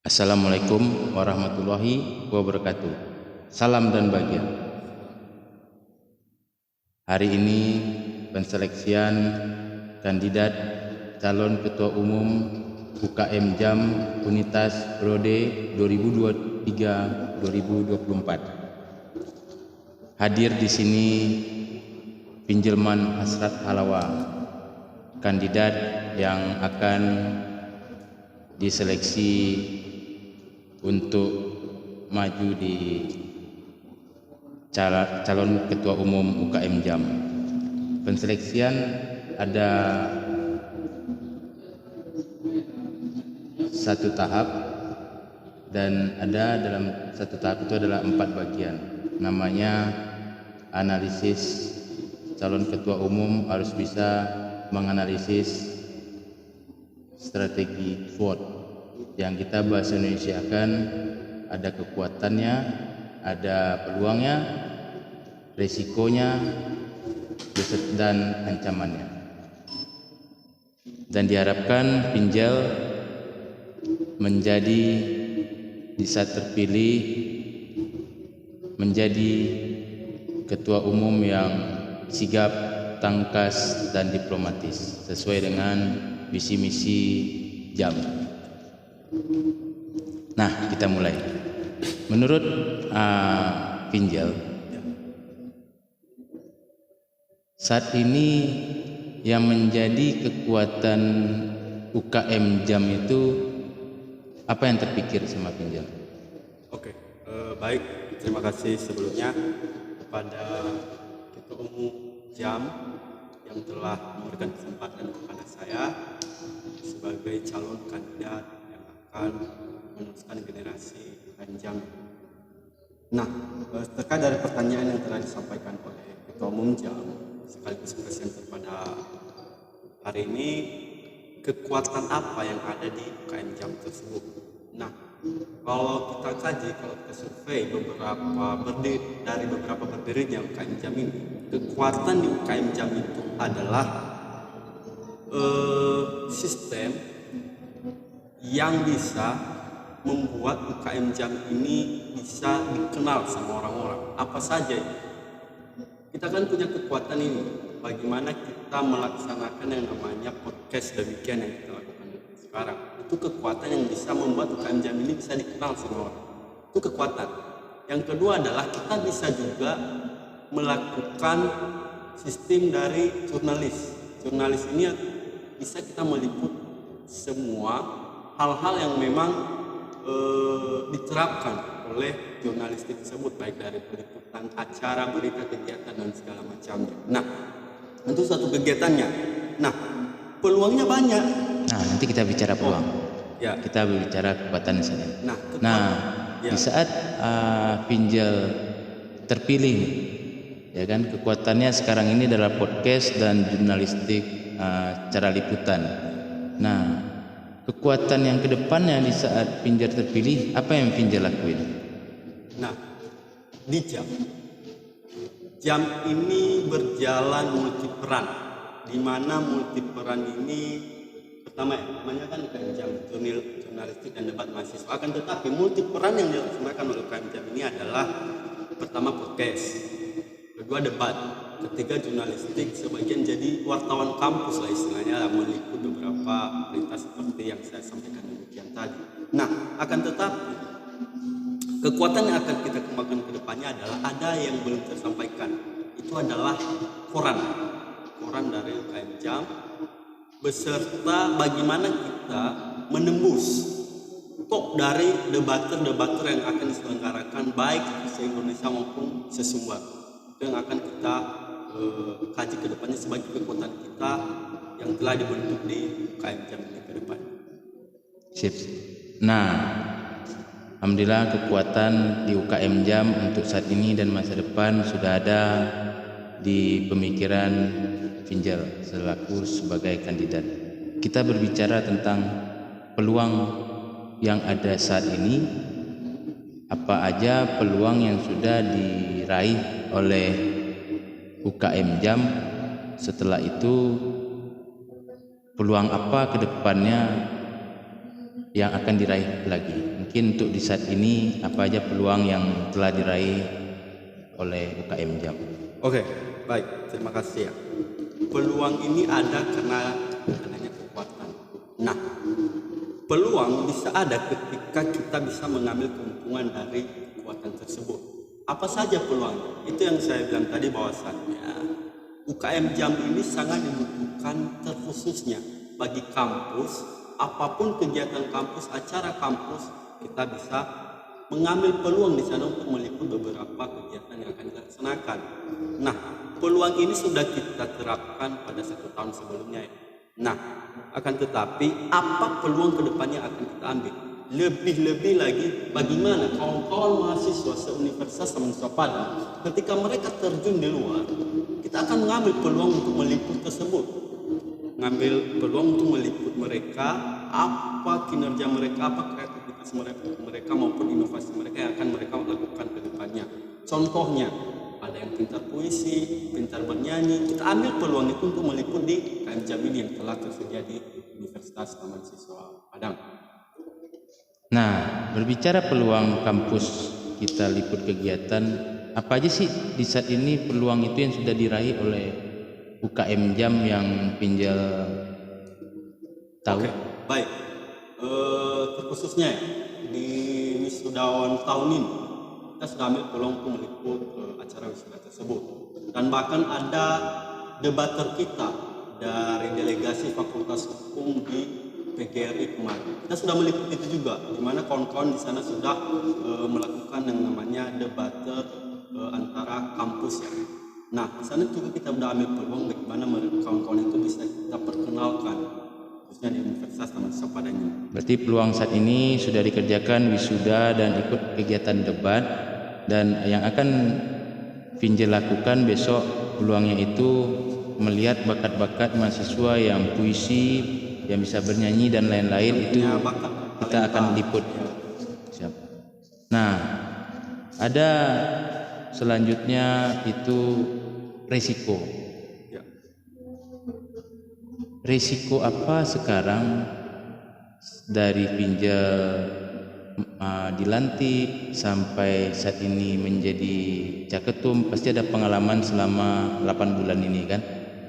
Assalamualaikum warahmatullahi wabarakatuh. Salam dan bahagia. Hari ini penseleksian kandidat calon ketua umum UKM JAM Unitas Periode 2023-2024. Hadir di sini Pinjelman Hasrat Halawa, kandidat yang akan diseleksi untuk maju di calon ketua umum UKM JAM. Penseleksian ada satu tahap dan ada dalam satu tahap itu adalah 4 bagian. Namanya analisis. Calon ketua umum harus bisa menganalisis strategi SWOT yang kita bahasa Indonesia akan ada kekuatannya, ada peluangnya, risikonya, dan ancamannya. Dan diharapkan Pinjel menjadi di saat terpilih menjadi ketua umum yang sigap, tangkas, dan diplomatis sesuai dengan visi misi JAM. Nah, kita mulai. Menurut Pinjel, saat ini yang menjadi kekuatan UKM JAM itu apa yang terpikir sama Pinjel? Oke, baik. Terima kasih sebelumnya kepada Ketua Umum JAM yang telah memberikan kesempatan kepada saya sebagai calon kandidat yang akan meneruskan generasi UKM JAM. Nah, terkait dari pertanyaan yang telah disampaikan oleh Ketua Umum JAM sekaligus presenter pada hari ini, kekuatan apa yang ada di UKM JAM tersebut? Nah, kalau kita kaji, kalau kita survei dari beberapa berdirinya UKM JAM ini, kekuatan di UKM JAM itu adalah sistem yang bisa membuat UKM JAM ini bisa dikenal sama orang-orang. Apa saja itu? Kita kan punya kekuatan ini. Bagaimana kita melaksanakan yang namanya podcast demikian yang kita lakukan sekarang. Itu kekuatan yang bisa membuat UKM JAM ini bisa dikenal sama orang. Itu kekuatan. Yang kedua adalah kita bisa juga melakukan sistem dari jurnalis. Jurnalis ini bisa kita meliput semua hal-hal yang memang diterapkan oleh jurnalistik tersebut, baik dari peliputan acara, berita, kegiatan, dan segala macamnya. Nah, itu satu kegiatannya. Nah, peluangnya banyak. Nah, nanti kita bicara peluang. Ya. Kita berbicara kekuatan saja. Nah, di saat Pinjel terpilih, ya kan, kekuatannya sekarang ini adalah podcast dan jurnalistik cara liputan. Nah, kekuatan yang kedepannya di saat Pinjel terpilih, apa yang Pinjel lakuin? Nah, di JAM ini berjalan multiperan, di mana multiperan ini pertama namanya kan UKM JAM jurnalistik dan debat mahasiswa. Akan tetapi multiperan yang dilaksanakan oleh UKM JAM ini adalah pertama podcast, kedua debat, ketiga jurnalistik, sebagian jadi wartawan kampus lah istilahnya, meliput beberapa berita seperti yang saya sampaikan demikian tadi. Nah, akan tetapi kekuatan yang akan kita kembangkan ke depannya adalah ada yang belum tersampaikan. Itu adalah koran dari UKM JAM, beserta bagaimana kita menembus top dari debater yang akan diselenggarakan baik se-Indonesia maupun se-Sumbar. Itu yang akan kita kaji ke depannya sebagai kekuatan kita yang telah dibentuk di UKM JAM ini ke depan. Sip. Nah, alhamdulillah kekuatan di UKM JAM untuk saat ini dan masa depan sudah ada di pemikiran Pinjel selaku sebagai kandidat. Kita berbicara tentang peluang yang ada saat ini. Apa aja peluang yang sudah diraih oleh UKM JAM? Setelah itu peluang apa ke depannya yang akan diraih lagi. Mungkin untuk di saat ini apa aja peluang yang telah diraih oleh UKM JAM? Oke, baik, terima kasih ya. Peluang ini ada karena adanya kekuatan. Nah, peluang bisa ada ketika kita bisa mengambil keuntungan dari kekuatan tersebut. Apa saja peluangnya? Itu yang saya bilang tadi, bahwasannya UKM JAM ini sangat dibutuhkan terkhususnya bagi kampus. Apapun kegiatan kampus, acara kampus, kita bisa mengambil peluang di sana untuk meliput beberapa kegiatan yang akan kita laksanakan. Nah, peluang ini sudah kita terapkan pada 1 tahun sebelumnya ya. Nah, akan tetapi apa peluang kedepannya akan kita ambil? Lebih-lebih lagi bagaimana kawan-kawan mahasiswa se-Universitas Mahasiswa Padang ketika mereka terjun di luar, kita akan mengambil peluang untuk meliput tersebut. Ngambil peluang untuk meliput mereka, apa kinerja mereka, apa kreativitas mereka maupun inovasi mereka yang akan mereka lakukan ke depannya. Contohnya, ada yang pintar puisi, pintar bernyanyi, kita ambil peluang itu untuk meliput di UKM JAM ini yang telah tersedia di Universitas Mahasiswa Padang. Nah, berbicara peluang kampus kita liput kegiatan, apa aja sih di saat ini peluang itu yang sudah diraih oleh UKM JAM yang Pinjal tahu? Oke, baik. Terkhususnya di wisudawan tahun ini kita sudah ambil peluang untuk meliput acara wisuda tersebut, dan bahkan ada debater kita dari delegasi Fakultas Hukum di PGRI kemarin. Kita sudah meliput itu juga, di mana kawan-kawan di sana sudah melakukan yang namanya debater antara kampus ya. Nah, di sana juga kita sudah ambil peluang bagaimana kawan-kawan itu bisa kita perkenalkan, khususnya di Universitas Mahasiswa Padang ini. Berarti peluang saat ini sudah dikerjakan wisuda dan ikut kegiatan debat, dan yang akan Pinjal lakukan besok peluangnya itu melihat bakat-bakat mahasiswa yang puisi, yang bisa bernyanyi dan lain-lain, itu kita akan liput. Siap. Nah, ada selanjutnya itu resiko. Ya. Resiko apa sekarang dari Pinjal dilantik sampai saat ini menjadi caketum, pasti ada pengalaman selama 8 bulan ini kan.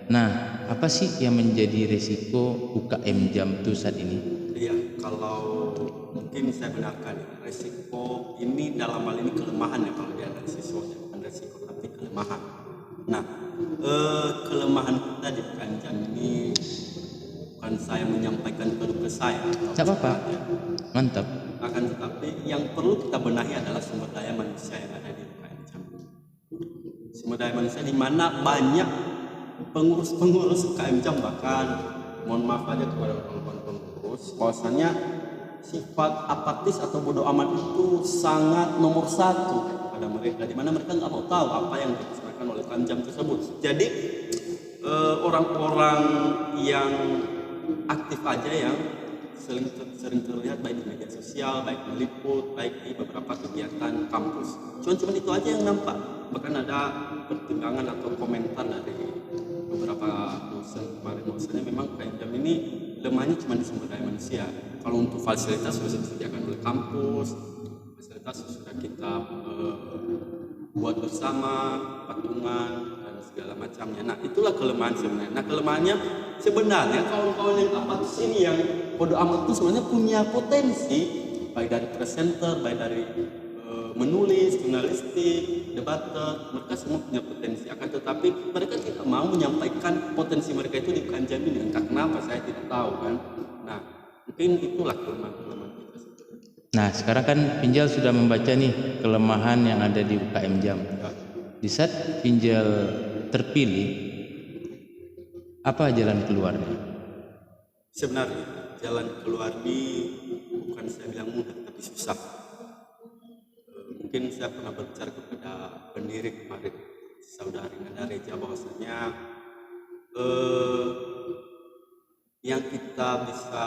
Nah, apa sih yang menjadi resiko UKM JAM itu saat ini? Iya, kalau mungkin saya benarkan ya, resiko ini dalam hal ini kelemahan ya kalau dianalisis, bukan resiko tapi kelemahan. Nah, kelemahan kita di UKM JAM ini bukan saya menyampaikan keluh kesah saya. Tidak apa-apa, mantap. Akan tetapi yang perlu kita benahi adalah sumber daya manusia yang ada di UKM JAM. Sumber daya manusia di mana banyak pengurus-pengurus UKM JAM, bahkan mohon maaf aja kepada kawan-kawan pengurus, bahwasannya sifat apatis atau bodoh amat itu sangat nomor 1 pada mereka, di mana mereka nggak mau tahu apa yang dilaksanakan oleh UKM JAM tersebut. Jadi orang-orang yang aktif aja yang sering terlihat baik di media sosial, baik meliput, baik di beberapa kegiatan kampus. Cuman itu aja yang nampak. Bahkan ada pertimbangan atau komentar dari beberapa dosen kemarin, bahwasanya memang UKM JAM ini lemahnya cuma di sumber daya manusia. Kalau untuk fasilitas sudah disediakan oleh kampus, fasilitas sudah kita buat bersama, patungan dan segala macamnya. Nah, itulah kelemahan sebenarnya. Nah, kelemahannya sebenarnya kawan-kawan yang apatis ini, yang bodoh amat itu sebenarnya punya potensi, baik dari presenter, baik dari menulis, jurnalistik, debater, mereka semua punya potensi. Akan tetapi mereka tidak mau menyampaikan potensi mereka itu di UKM JAM ini. Entah kenapa, saya tidak tahu kan. Nah, mungkin itulah kelemahan-kelemahan kita. Nah, sekarang kan Pinjal sudah membaca nih kelemahan yang ada di UKM JAM. Di saat Pinjal terpilih, apa jalan keluarnya? Sebenarnya jalan keluar ini bukan saya bilang mudah, tapi susah. Mungkin saya pernah berbicara kepada pendiri kemarin, saudari Nanda Reja, bahwasanya yang kita bisa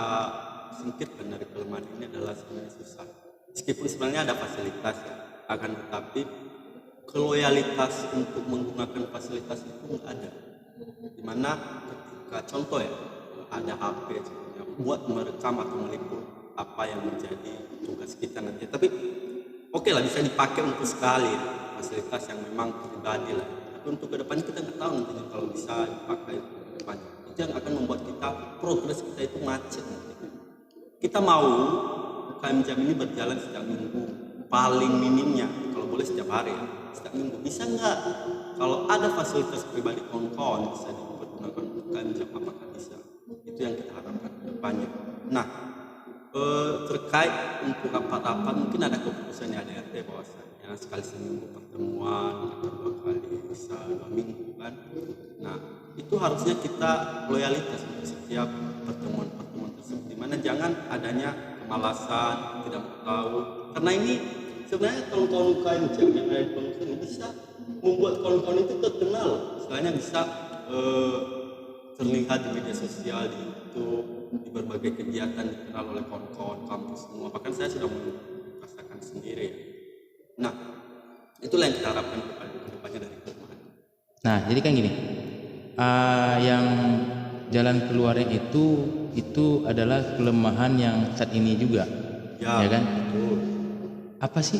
singkirkan dari kelemahan ini adalah sebenarnya susah. Meskipun sebenarnya ada fasilitas ya, akan tetapi loyalitas untuk menggunakan fasilitas itu nggak ada. Dimana ketika contoh ya, ada HP buat merekam atau meliput, apa yang menjadi tugas kita nanti. Tapi oke lah, bisa dipakai untuk sekali ya, fasilitas yang memang pribadi lah. Tapi untuk kedepannya kita nggak tahu nantinya kalau bisa dipakai untuk kedepannya. Itu yang akan membuat kita progres kita itu macet nanti. Kita mau UKM Jam ini berjalan setiap minggu, paling minimnya kalau boleh setiap hari ya, setiap minggu. Bisa nggak kalau ada fasilitas pribadi kawan-kawan bisa dipergunakan UKM Jam, apakah bisa? Itu yang kita harapkan ke depannya. Nah, terkait untuk rapat-rapat mungkin ada keputusan ADRT bahwasanya sekali seminggu pertemuan atau 2 kali bisa 2 minggu kan. Nah, itu harusnya kita loyalitas untuk setiap pertemuan tersebut, dimana jangan adanya kemalasan, tidak mau tahu, karena ini sebenarnya kawan-kawan UKM Jam yang ada di pengungsian ini bisa membuat kawan-kawan itu terkenal, istilahnya bisa terlihat di media sosial, di YouTube, di berbagai kegiatan dikenal oleh kawan-kawan kampus semua. Bahkan saya sudah merasakan sendiri. Nah, itulah yang kita harapkan ke depannya dari kelemahan. Nah, jadi kan gini, yang jalan keluarnya itu adalah kelemahan yang saat ini juga, ya kan? Betul. Apa sih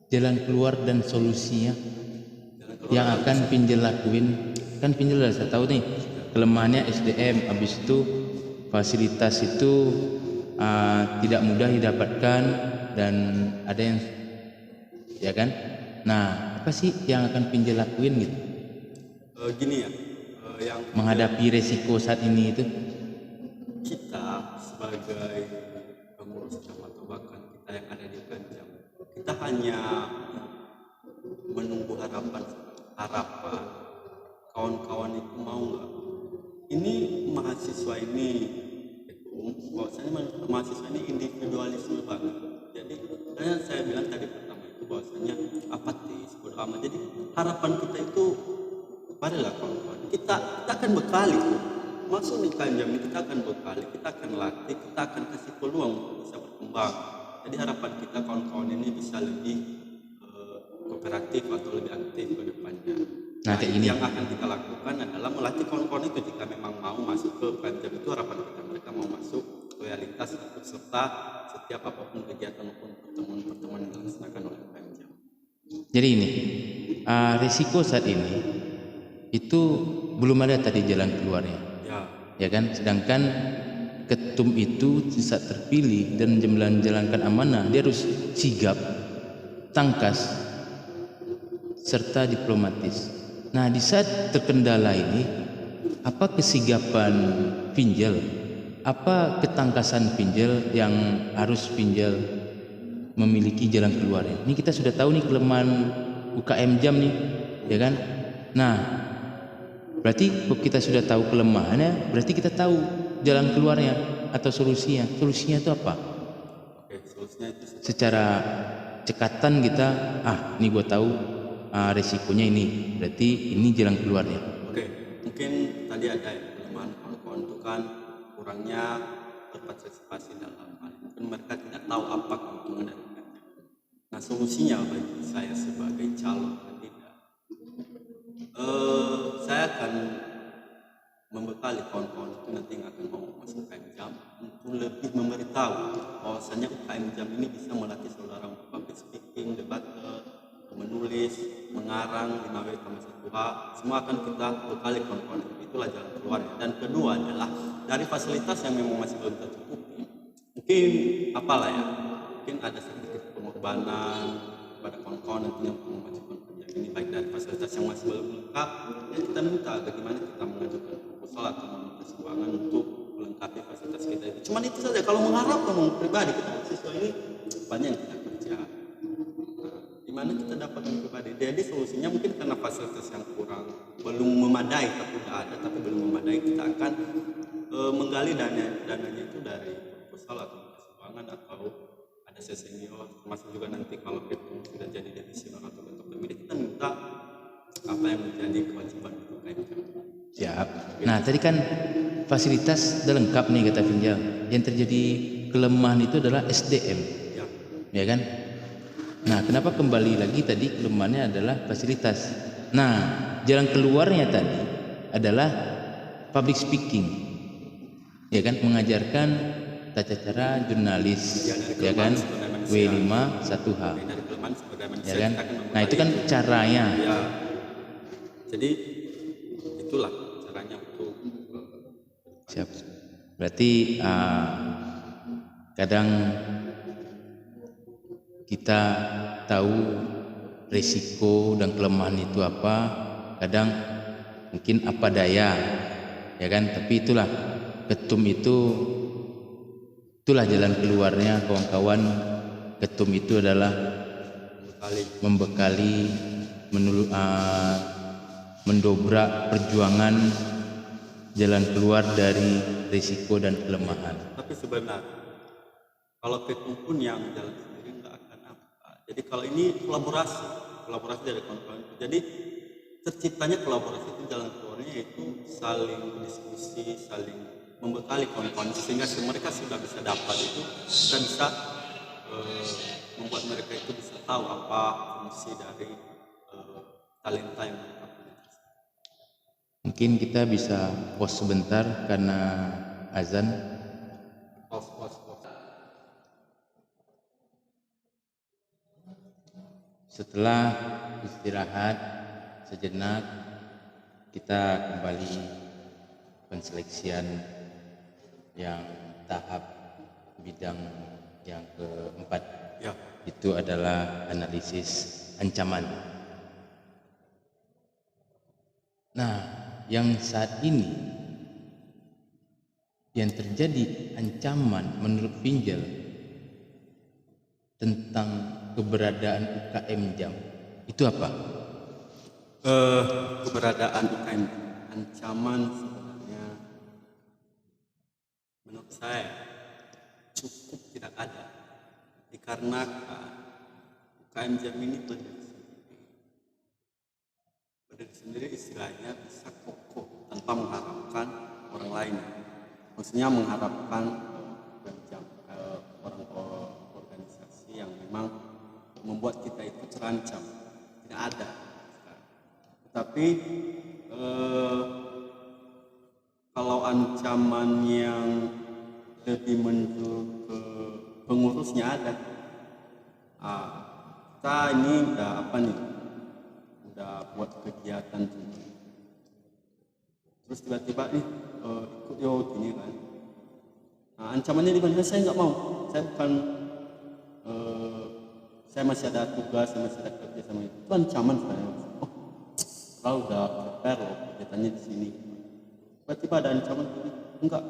jalan keluar dan solusinya yang akan Pinjel lakuin? Kan Pinjel udah saya tahu nih kelemahannya SDM, habis itu fasilitas itu tidak mudah didapatkan dan ada yang, ya kan? Nah, apa sih yang akan Pinjel lakuin gitu? Gini ya, yang menghadapi resiko saat ini itu, kita sebagai pengurus jam atau bahkan kita yang ada di Ganjam, kita hanya menunggu harapan kawan-kawan itu mau nggak. Ini mahasiswa ini bahwasanya mahasiswa ini individualisme banget. Jadi saya bilang tadi pertama itu bahwasanya apatis, bodo amat. Jadi harapan kita itu, marilah kawan-kawan, kita akan bekali masuk di Ganjam ini, kita akan bekali, kita akan latih, kita akan kasih peluang untuk bisa berkembang. Jadi harapan kita kawan-kawan ini bisa lebih kooperatif atau lebih aktif ke depannya. Nah, ini yang akan kita lakukan adalah melatih kawan-kawan itu jika memang mau masuk ke Ganjam itu, harapan kita mereka mau masuk, loyalitas ikut serta setiap apapun kegiatan maupun pertemuan-pertemuan yang dilaksanakan oleh Ganjam. Jadi ini risiko saat ini itu belum ada tadi jalan keluarnya, ya kan? Sedangkan ketum itu saat terpilih dan menjalankan amanah, dia harus sigap, tangkas, serta diplomatis. Nah, di saat terkendala ini, apa kesigapan Pinjel, apa ketangkasan Pinjel yang harus Pinjel memiliki jalan keluarnya? Ini kita sudah tahu nih kelemahan UKM Jam nih, ya kan? Nah, berarti kalau kita sudah tahu kelemahannya, berarti kita tahu jalan keluarnya atau solusinya. Solusinya itu apa? Oke, solusinya itu secara cekatan kita, ini gue tahu resikonya ini, berarti ini jalan keluarnya. Oke, mungkin tadi ada kelemahan kawan-kawan itu kan kurangnya berpartisipasi dalam hal. Mungkin mereka tidak tahu apa keuntungan dari Ganjam. Nah, solusinya bagi saya sebagai calon kandidat, saya akan membekali kawan-kawan itu nanti yang akan mau masuk UKM Jam untuk lebih memberitahu bahwasanya UKM Jam ini bisa melatih saudara untuk public speaking, debater, menulis, mengarang, 5W+1H, semua akan kita bekali kawan-kawan. Itulah jalan keluarnya. Dan kedua adalah dari fasilitas yang memang masih belum tercukupi, mungkin apalah ya, mungkin ada sedikit pengorbanan pada kawan-kawan nantinya untuk memajukan Ganjam ini, baik dari fasilitas yang masih belum lengkap, dan kita minta bagaimana kita mengajukan proposal atau meminta sumbangan untuk melengkapi fasilitas kita itu. Cuman itu saja. Kalau mengharapkan pribadi, kita mahasiswa ini banyak yang tidak kerja. Dimana kita dapat yang pribadi. Jadi solusinya mungkin karena fasilitas yang kurang, belum memadai, tapi sudah ada tapi belum memadai, kita akan menggali dananya itu dari proposal atau sumbangan atau ada senior, termasuk juga nanti kalau itu sudah jadi divisional atau bentuk pemilih, kita minta apa yang menjadi kewajiban untuk KMK. Siap. Nah, tadi kan fasilitas udah lengkap nih kata Pinjel. Yang terjadi kelemahan itu adalah SDM, ya kan? Nah, kenapa kembali lagi tadi kelemahannya adalah fasilitas. Nah, jalan keluarnya tadi adalah public speaking, ya kan? Mengajarkan tata cara jurnalis, Ya, dari ya kan, kelemahan sumber daya manusia. W5 1H, Dari kelemahan sumber daya manusia ya kan. kita akan Nah itu kan membekali caranya. ya. Jadi itulah caranya untuk Siap. Berarti kadang kita tahu risiko dan kelemahan itu apa, kadang mungkin apa daya, ya kan. Tapi itulah ketum itulah jalan keluarnya, kawan-kawan. Ketum itu adalah membekali, mendobrak perjuangan jalan keluar dari risiko dan kelemahan. Tapi sebenarnya kalau ketum pun yang jalan sendiri nggak akan apa. Jadi kalau ini kolaborasi dari kawan-kawan. Jadi terciptanya kolaborasi itu jalan keluarnya yaitu saling diskusi, saling membekali kawan-kawan sehingga mereka sudah bisa dapat itu, kita bisa membuat mereka itu bisa tahu apa fungsi dari talenta yang mereka punya. Mungkin kita bisa pause sebentar karena azan. Pause. Setelah istirahat sejenak, kita kembali penseleksian yang tahap bidang yang keempat, Ya. itu adalah analisis ancaman. Nah, yang saat ini yang terjadi ancaman menurut Pinjel tentang keberadaan UKM JAM itu apa? Keberadaan UKM ancaman sebenarnya menurut saya cukup tidak ada, dikarenakan UKM JAM ini berdiri sendiri istilahnya bisa kokoh tanpa mengharapkan orang lain. Maksudnya mengharapkan orang organisasi yang memang membuat kita itu terancam, tidak ada. Tetapi kalau ancaman yang lebih menunjuk ke pengurusnya ada. Kita ini udah buat kegiatan terus tiba-tiba ikut gini kan. Ancamannya di mana? Saya nggak mau, saya bukan saya masih ada tugas, saya masih ada kerja sama itu ancaman sebenarnya. Kalau udah prepare loh kegiatannya di sini, tiba-tiba ada ancaman enggak,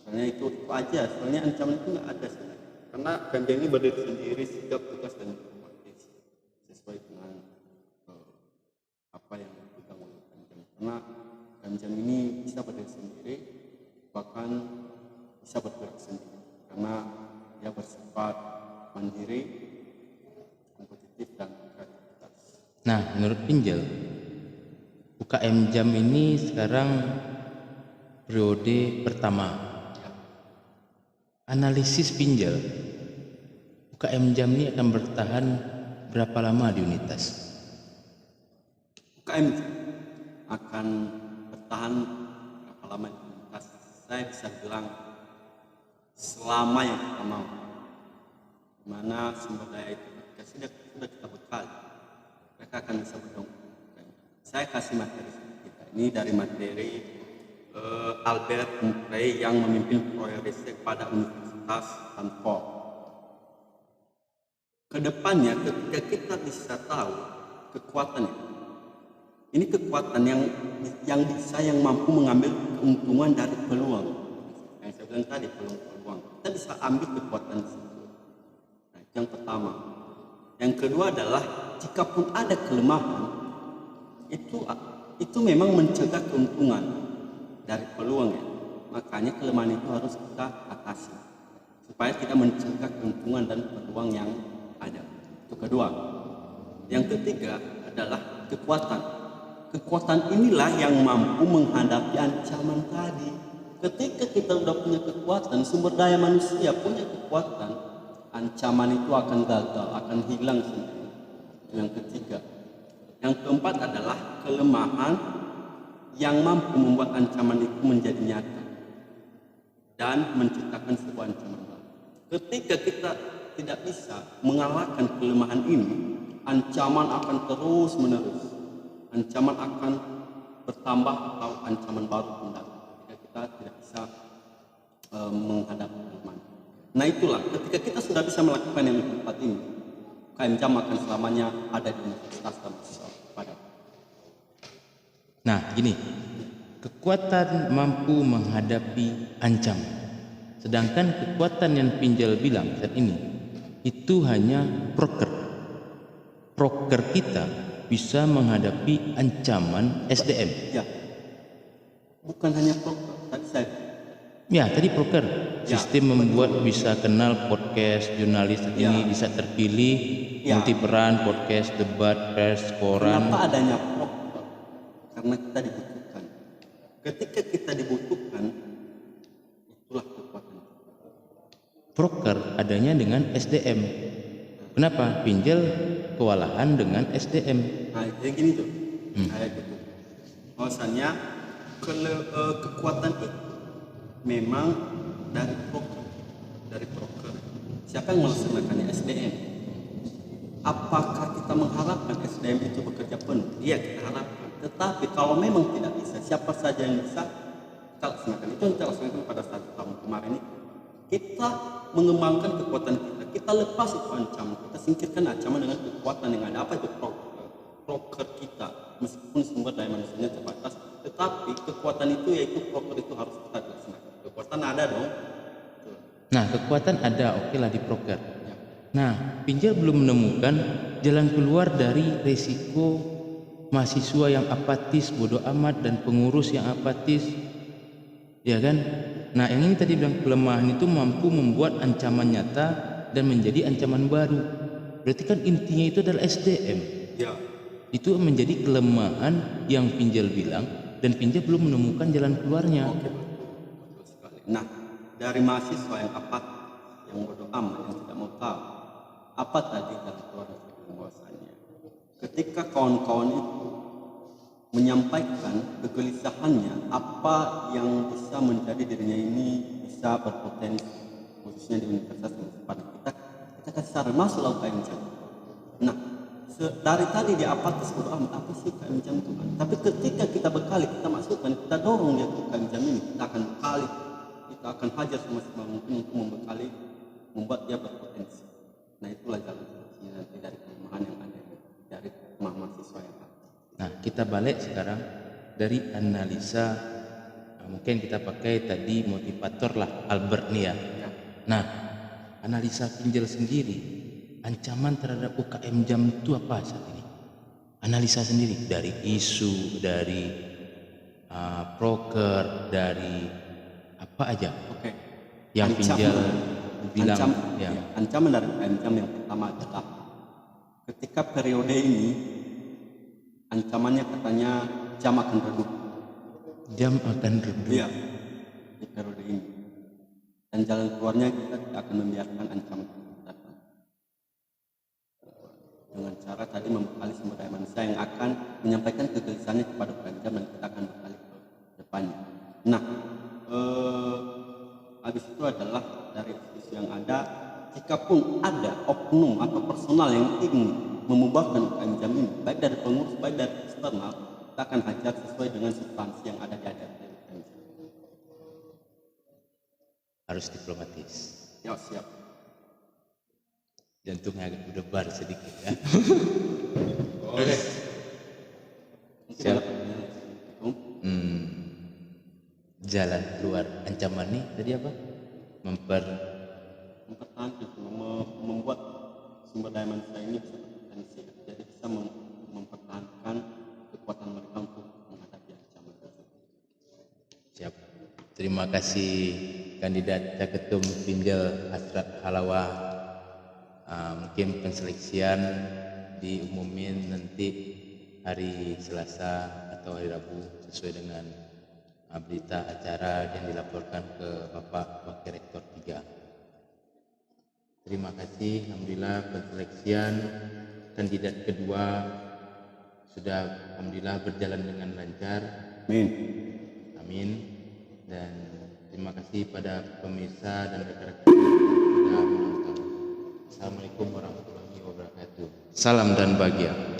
soalnya itu aja, soalnya ancaman itu nggak ada sebenarnya, karena KMJ ini berdiri sendiri, setiap tugas dan sesuai dengan apa yang dipegang oleh KMJ. Karena KMJ ini bisa berdiri sendiri, bahkan bisa bergerak sendiri, karena dia bersifat mandiri, kompetitif dan kreativitas. Nah, menurut Pinjel, UKM JAM ini sekarang periode pertama. Analisis Pinjel, UKM JAM ini akan bertahan berapa lama di Unitas? UKM akan bertahan berapa lama di Unitas? Saya bisa bilang selama yang kita mau. Mana sumber daya itu sudah kita bekal, mereka akan bisa berdongkrak. Saya kasih materi kita ini dari materi Albert Murray yang memimpin proyek riset pada Universitas Stanford. Kedepannya ketika kita bisa tahu kekuatannya, ini kekuatan yang bisa, yang mampu mengambil keuntungan dari peluang. Yang saya bilang tadi, peluang. Kita bisa ambil kekuatan di situ. Nah, itu yang pertama. Yang kedua adalah jikapun ada kelemahan, itu memang mencegah keuntungan dari peluang ya. Makanya kelemahan itu harus kita atasi supaya kita mencegah keuntungan dan peluang yang ada. Itu kedua. Yang ketiga adalah kekuatan. Kekuatan inilah yang mampu menghadapi ancaman tadi. Ketika kita sudah punya kekuatan, sumber daya manusia punya kekuatan, ancaman itu akan gagal, akan hilang sendiri. Itu yang ketiga. Yang keempat adalah kelemahan yang mampu membuat ancaman itu menjadi nyata. dan menciptakan sebuah ancaman baru. Ketika kita tidak bisa mengalahkan kelemahan ini, ancaman akan terus menerus. Ancaman akan bertambah atau ancaman baru pun datang ketika kita tidak bisa menghadapi kelemahan. Nah itulah, ketika kita sudah bisa melakukan yang keempat ini, UKM Jam akan selamanya ada di universitas dan mahasiswa pada. Nah, gini, kekuatan mampu menghadapi ancaman. Sedangkan kekuatan yang Pinjal bilang saat ini itu hanya proker. Proker kita bisa menghadapi ancaman SDM. Ya, bukan hanya proker, tadi saya. Ya, tadi proker. Sistem membuat bisa kenal podcast, jurnalis ini bisa terpilih, multiperan, podcast, debat, pers, koran. Kenapa adanya proker? Karena kita dibutuhkan. Ketika kita dibutuhkan, itulah kekuatan. Proker adanya dengan SDM. Kenapa? Pinjal kewalahan dengan SDM. Nah, jadi gini tuh, kayak gitu. Bahwasannya kekuatan itu memang dari proker. Siapa yang melaksanakannya? SDM. Apakah kita mengharapkan SDM itu bekerja penuh? Iya, kita harapkan. Tetapi kalau memang tidak bisa, siapa saja yang bisa kita laksanakan. Itu yang kita laksanakan pada saat tahun kemarin ini. Kita mengembangkan kekuatan kita. Kita lepas itu ancaman. Kita singkirkan ancaman dengan kekuatan yang ada. Apa itu proker kita? Meskipun sumber daya manusianya terbatas, tetapi kekuatan itu yaitu proker itu harus kita laksanakan. Kekuatan ada dong. Nah, kekuatan ada, oke lah di proker. Nah, Pinjal belum menemukan jalan keluar dari resiko mahasiswa yang apatis, bodoh amat, dan pengurus yang apatis, ya kan? Nah, yang ini tadi bilang kelemahan itu mampu membuat ancaman nyata dan menjadi ancaman baru. Berarti kan intinya itu adalah SDM. Ya. Itu menjadi kelemahan yang Pinjal bilang, dan Pinjal belum menemukan jalan keluarnya. Oke, betul sekali. Nah, dari mahasiswa yang apatis, yang bodoh amat, yang tidak mau tahu, apa tadi jalan keluar bahwasanya ketika kawan-kawan itu menyampaikan kegelisahannya, apa yang bisa menjadi dirinya ini bisa berpotensi, khususnya di universitas pada kita kasih saran masuklah UKM Jam. Nah, dari tadi dia apatis bodoh amat, apa sih UKM Jam itu kan? Tapi ketika kita bekali, kita masukkan, kita dorong dia ke UKM Jam ini, kita akan bekali, kita akan hajar semaksimal mungkin untuk membekali, membuat dia berpotensi. Nah itulah jalan solusinya nanti dari kelemahan yang ada dari mahasiswa yang ada. Nah, kita balik sekarang dari analisa, mungkin kita pakai tadi motivator lah, Albert nih ya. Nah, analisa Pinjal sendiri, ancaman terhadap UKM Jam itu apa saat ini? Analisa sendiri dari isu, dari proker, dari apa aja? Oke. Yang Pinjal bilang ancaman dari UKM Jam yang pertama adalah ketika periode ini ancamannya katanya jam akan redup. Jam akan redup. Iya, di periode ini. Dan jalan keluarnya kita tidak akan membiarkan ancaman itu datang. Dengan cara tadi membekali sumber daya manusia yang akan menyampaikan kegelisahannya kepada UKM Jam dan kita akan bekali ke depannya. Nah, habis itu adalah dari isu yang ada, jikapun ada oknum atau personal yang ingin membubarkan UKM Jam ini, baik dari pengurus, baik dari eksternal, kita akan hajar sesuai dengan substansi yang ada di adat UKM Jam. Harus diplomatis. Ya, siap. Jantungnya agak berdebar sedikit ya. Oke. Siap. Jalan keluar ancaman nih tadi apa? Mempertahankan, membuat sumber daya manusia ini bisa berpotensi, jadi bisa mempertahankan kekuatan mereka untuk menghadapi ancaman tersebut. Siap. Terima kasih kandidat Caketum Pinjal Hasrat Halawa. Mungkin penseleksian diumumin nanti hari Selasa atau hari Rabu sesuai dengan berita acara yang dilaporkan ke Bapak Wakil Rektor 3. Terima kasih. Alhamdulillah penseleksian kandidat kedua sudah alhamdulillah berjalan dengan lancar. Amin. Amin. Dan Terima kasih pada pemirsa dan rekan-rekan yang sudah menonton. Assalamualaikum warahmatullahi wabarakatuh. Salam dan bahagia.